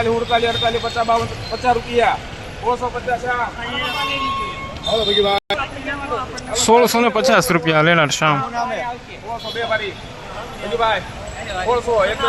તેતાલીસ ઉડતાલીસ અડતાલીસ 50 52 50 રૂપિયા 1650 ₹1650 લેનાર શ્યામ 1602 ભારી ભાઈ 1600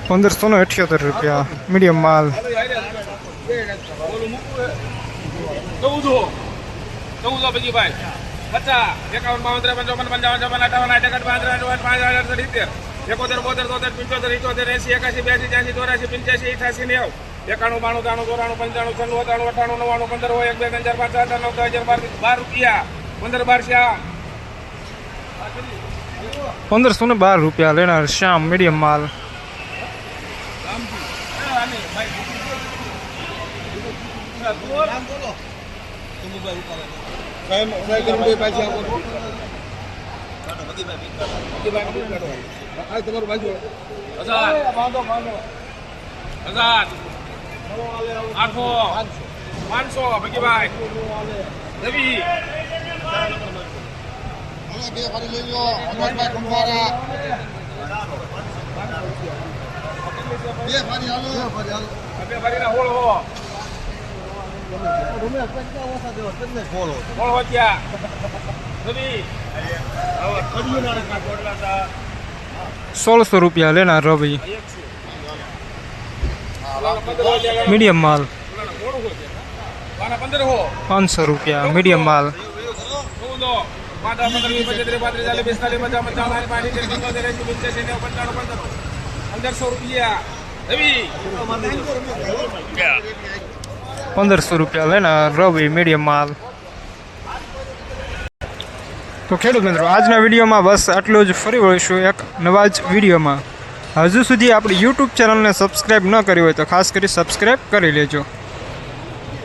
₹1578 મીડિયમ માલ 14 પછી ભાઈ 50 51 52 53 55 58 59 ₹1512 લેનાર શ્યામ મીડિયમ માલ500 ₹1600 લેना रवि। मीडियम माल ₹500 मीडियम माल। ₹1500 લેના રવિ મીડિયમ માલ। તો ખેડૂત મિત્રો આજના વિડીયોમાં બસ આટલું જ। ફરી વળીશું એક નવા જ વિડીયોમાં। હજુ સુધી આપણી યુટ્યુબ ચેનલને સબસ્ક્રાઈબ ન કરી હોય તો ખાસ કરી સબસ્ક્રાઈબ કરી લેજો।